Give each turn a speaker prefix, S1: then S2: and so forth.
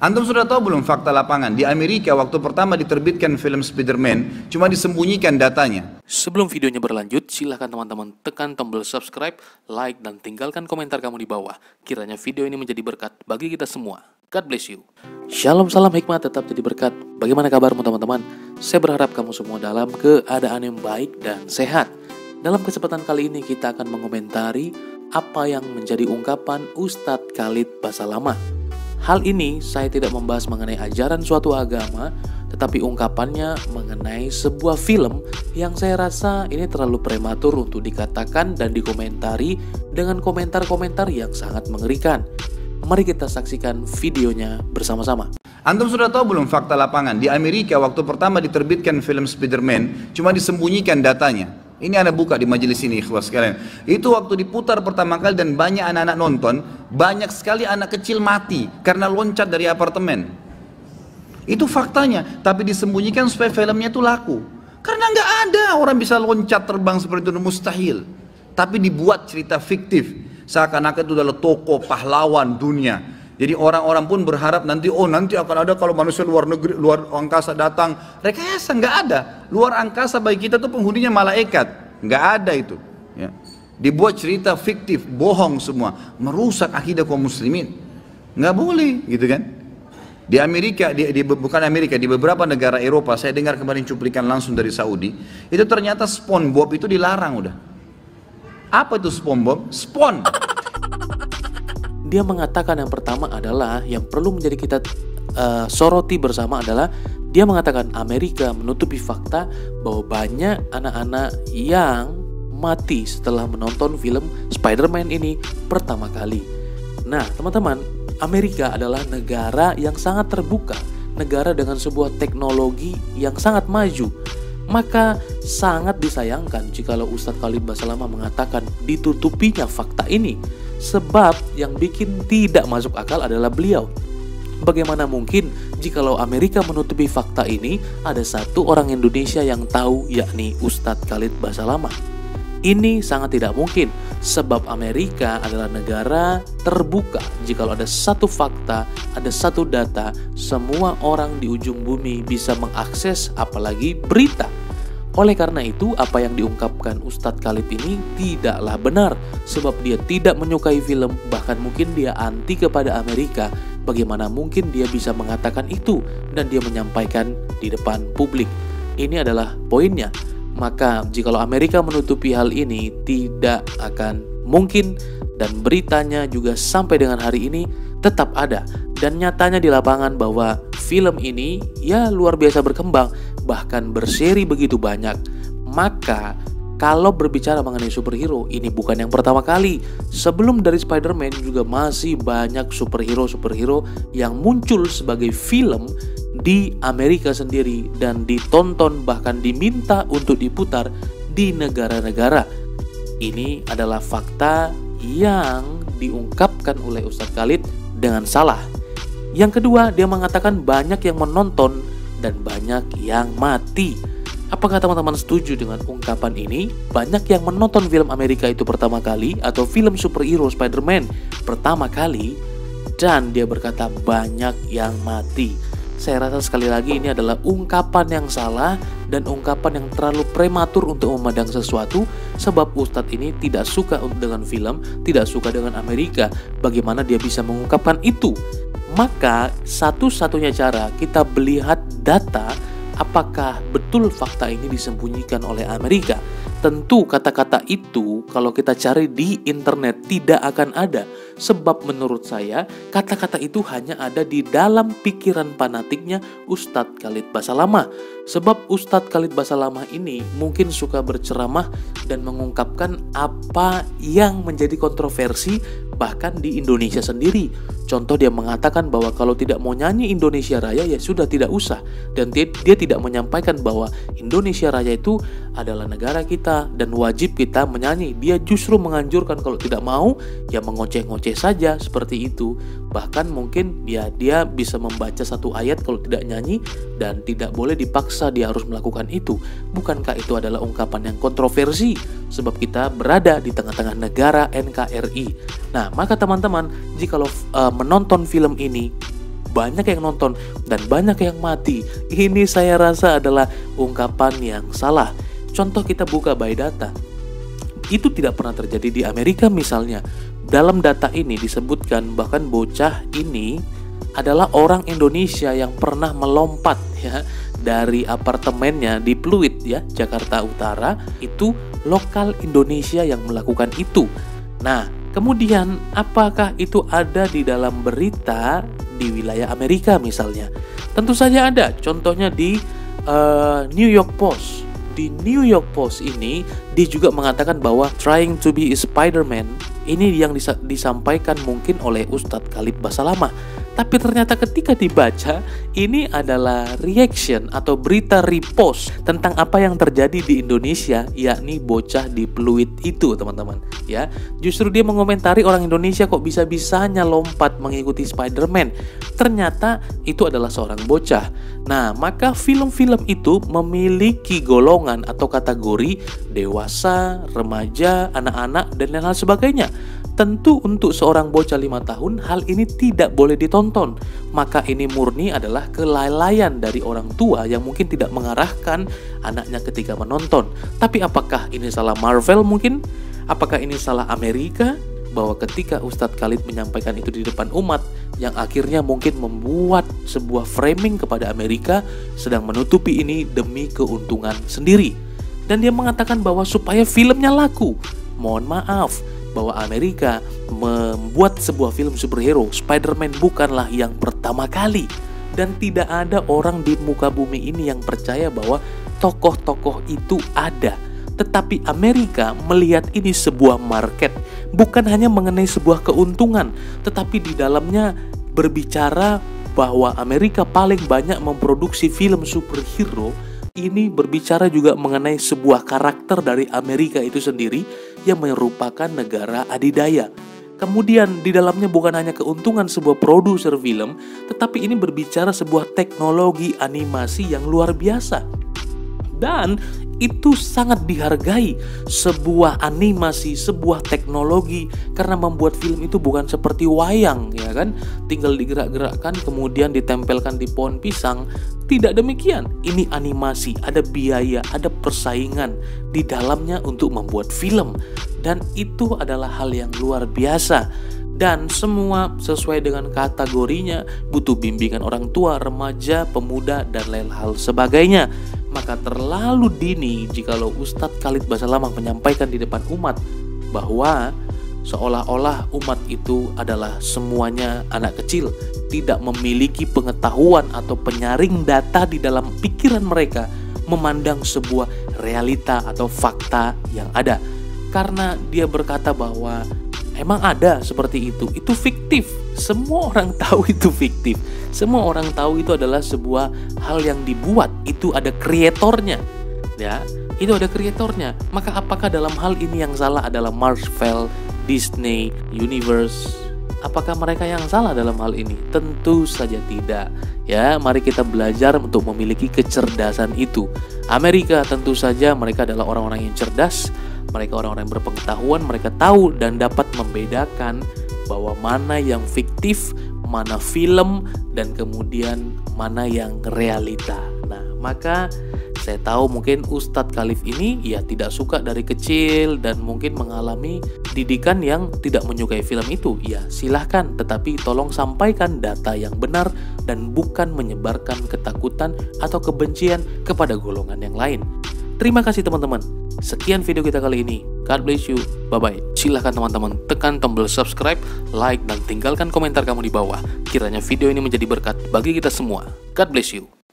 S1: Antum sudah tahu belum fakta lapangan? Di Amerika waktu pertama diterbitkan film Spider-Man, cuma disembunyikan datanya.
S2: Sebelum videonya berlanjut, silahkan teman-teman tekan tombol subscribe, like, dan tinggalkan komentar kamu di bawah. Kiranya video ini menjadi berkat bagi kita semua. God bless you. Shalom, salam hikmah, tetap jadi berkat. Bagaimana kabarmu teman-teman? Saya berharap kamu semua dalam keadaan yang baik dan sehat. Dalam kesempatan kali ini kita akan mengomentari apa yang menjadi ungkapan Ustadz Khalid Basalamah. Hal ini saya tidak membahas mengenai ajaran suatu agama, tetapi ungkapannya mengenai sebuah film yang saya rasa ini terlalu prematur untuk dikatakan dan dikomentari dengan komentar-komentar yang sangat mengerikan. Mari kita saksikan videonya bersama-sama.
S1: Antum sudah tahu belum fakta lapangan? Di Amerika waktu pertama diterbitkan film Spider-Man, cuma disembunyikan datanya. Ini Anda buka di majelis ini, ikhwas sekalian. Itu waktu diputar pertama kali dan banyak anak-anak nonton, banyak sekali anak kecil mati karena loncat dari apartemen. Itu faktanya, tapi disembunyikan supaya filmnya itu laku. Karena nggak ada orang bisa loncat terbang seperti itu, mustahil. Tapi dibuat cerita fiktif, seakan-akan itu adalah tokoh pahlawan dunia. Jadi orang-orang pun berharap nanti akan ada kalau manusia luar negeri, luar angkasa datang. Rekayasa nggak ada. Luar angkasa bagi kita tuh penghuninya malaikat, nggak ada itu. Ya. Dibuat cerita fiktif, bohong semua, merusak akidah kaum muslimin. Nggak boleh, gitu kan? Di Amerika, bukan Amerika, di beberapa negara Eropa, saya dengar kemarin cuplikan langsung dari Saudi, itu ternyata SpongeBob itu dilarang udah. Apa itu SpongeBob?
S2: Dia mengatakan yang pertama adalah yang perlu menjadi kita soroti bersama adalah dia mengatakan Amerika menutupi fakta bahwa banyak anak-anak yang mati setelah menonton film Spider-Man ini pertama kali. Nah teman-teman, Amerika adalah negara yang sangat terbuka, negara dengan sebuah teknologi yang sangat maju. Maka sangat disayangkan jikalau Ustadz Khalid Basalamah mengatakan ditutupinya fakta ini. Sebab yang bikin tidak masuk akal adalah beliau. Bagaimana mungkin jikalau Amerika menutupi fakta ini, ada satu orang Indonesia yang tahu, yakni Ustadz Khalid Basalamah. Ini sangat tidak mungkin, sebab Amerika adalah negara terbuka. Jikalau ada satu fakta, ada satu data, semua orang di ujung bumi bisa mengakses, apalagi berita. Oleh karena itu, apa yang diungkapkan Ustadz Khalid ini tidaklah benar, sebab dia tidak menyukai film, bahkan mungkin dia anti kepada Amerika. Bagaimana mungkin dia bisa mengatakan itu dan dia menyampaikan di depan publik? Ini adalah poinnya. Maka jikalau Amerika menutupi hal ini, tidak akan mungkin, dan beritanya juga sampai dengan hari ini tetap ada. Dan nyatanya di lapangan bahwa film ini ya luar biasa berkembang, bahkan berseri begitu banyak. Maka kalau berbicara mengenai superhero, ini bukan yang pertama kali. Sebelum dari Spider-Man juga masih banyak superhero-superhero yang muncul sebagai film di Amerika sendiri dan ditonton, bahkan diminta untuk diputar di negara-negara. Ini adalah fakta yang diungkapkan oleh Ustadz Khalid dengan salah. Yang kedua, dia mengatakan banyak yang menonton dan banyak yang mati. Apakah teman-teman setuju dengan ungkapan ini? Banyak yang menonton film Amerika itu pertama kali, atau film superhero Spider-Man pertama kali, dan dia berkata banyak yang mati. Saya rasa sekali lagi ini adalah ungkapan yang salah dan ungkapan yang terlalu prematur untuk memandang sesuatu, sebab Ustadz ini tidak suka dengan film, tidak suka dengan Amerika. Bagaimana dia bisa mengungkapkan itu? Maka satu-satunya cara kita melihat data apakah betul fakta ini disembunyikan oleh Amerika. Tentu kata-kata itu kalau kita cari di internet tidak akan ada. Sebab menurut saya kata-kata itu hanya ada di dalam pikiran fanatiknya Ustadz Khalid Basalamah. Sebab Ustadz Khalid Basalamah ini mungkin suka berceramah dan mengungkapkan apa yang menjadi kontroversi bahkan di Indonesia sendiri. Contoh, dia mengatakan bahwa kalau tidak mau nyanyi Indonesia Raya ya sudah tidak usah. Dan dia tidak menyampaikan bahwa Indonesia Raya itu adalah negara kita dan wajib kita menyanyi. Dia justru menganjurkan kalau tidak mau ya mengoceh-ngoceh saja seperti itu. Bahkan mungkin dia bisa membaca satu ayat kalau tidak nyanyi dan tidak boleh dipaksa dia harus melakukan itu. Bukankah itu adalah ungkapan yang kontroversi? Sebab kita berada di tengah-tengah negara NKRI. Nah, maka teman-teman, jikalau menonton film ini banyak yang nonton dan banyak yang mati. Ini saya rasa adalah ungkapan yang salah. Contoh kita buka by data. Itu tidak pernah terjadi di Amerika misalnya. Dalam data ini disebutkan bahkan bocah ini adalah orang Indonesia yang pernah melompat ya dari apartemennya di Pluit ya, Jakarta Utara. Itu lokal Indonesia yang melakukan itu. Nah, kemudian apakah itu ada di dalam berita di wilayah Amerika misalnya? Tentu saja ada. Contohnya di New York Post. Di New York Post ini dia juga mengatakan bahwa trying to be a Spider-Man ini yang disampaikan mungkin oleh Ustadz Khalid Basalamah. Tapi ternyata ketika dibaca, ini adalah reaction atau berita repost tentang apa yang terjadi di Indonesia, yakni bocah di Pluit itu, teman-teman. Ya, justru dia mengomentari orang Indonesia kok bisa-bisanya lompat mengikuti Spider-Man. Ternyata itu adalah seorang bocah. Nah, maka film-film itu memiliki golongan atau kategori dewasa, remaja, anak-anak, dan lain-lain sebagainya. Tentu untuk seorang bocah 5 tahun hal ini tidak boleh ditonton. Maka ini murni adalah kelalaian dari orang tua yang mungkin tidak mengarahkan anaknya ketika menonton. Tapi apakah ini salah Marvel mungkin? Apakah ini salah Amerika? Bahwa ketika Ustadz Khalid menyampaikan itu di depan umat, yang akhirnya mungkin membuat sebuah framing kepada Amerika sedang menutupi ini demi keuntungan sendiri. Dan dia mengatakan bahwa supaya filmnya laku, mohon maaf, bahwa Amerika membuat sebuah film superhero, Spider-Man bukanlah yang pertama kali. Dan tidak ada orang di muka bumi ini yang percaya bahwa tokoh-tokoh itu ada. Tetapi Amerika melihat ini sebuah market, bukan hanya mengenai sebuah keuntungan, tetapi di dalamnya berbicara bahwa Amerika paling banyak memproduksi film superhero. Ini berbicara juga mengenai sebuah karakter dari Amerika itu sendiri yang merupakan negara adidaya. Kemudian di dalamnya bukan hanya keuntungan sebuah produser film, tetapi ini berbicara sebuah teknologi animasi yang luar biasa. Dan itu sangat dihargai, sebuah animasi, sebuah teknologi, karena membuat film itu bukan seperti wayang, ya kan? Tinggal digerak-gerakkan kemudian ditempelkan di pohon pisang. Tidak demikian. Ini animasi, ada biaya, ada persaingan di dalamnya untuk membuat film. Dan itu adalah hal yang luar biasa. Dan semua sesuai dengan kategorinya, butuh bimbingan orang tua, remaja, pemuda, dan lain hal sebagainya. Maka terlalu dini jikalau Ustadz Khalid Basalamah menyampaikan di depan umat bahwa seolah-olah umat itu adalah semuanya anak kecil, tidak memiliki pengetahuan atau penyaring data di dalam pikiran mereka, memandang sebuah realita atau fakta yang ada. Karena dia berkata bahwa emang ada seperti itu fiktif. Semua orang tahu itu fiktif. Semua orang tahu itu adalah sebuah hal yang dibuat. Itu ada kreatornya, ya. Itu ada kreatornya. Maka apakah dalam hal ini yang salah adalah Marvel, Disney, Universe? Apakah mereka yang salah dalam hal ini? Tentu saja tidak. Ya, mari kita belajar untuk memiliki kecerdasan itu. Amerika tentu saja mereka adalah orang-orang yang cerdas. Mereka orang-orang yang berpengetahuan, mereka tahu dan dapat membedakan bahwa mana yang fiktif, mana film, dan kemudian mana yang realita. Nah, maka saya tahu mungkin Ustadz Khalid ini ya tidak suka dari kecil dan mungkin mengalami didikan yang tidak menyukai film itu. Ya silahkan, tetapi tolong sampaikan data yang benar dan bukan menyebarkan ketakutan atau kebencian kepada golongan yang lain. Terima kasih teman-teman. Sekian video kita kali ini. God bless you. Bye-bye. Silahkan teman-teman tekan tombol subscribe, like, dan tinggalkan komentar kamu di bawah. Kiranya video ini menjadi berkat bagi kita semua. God bless you.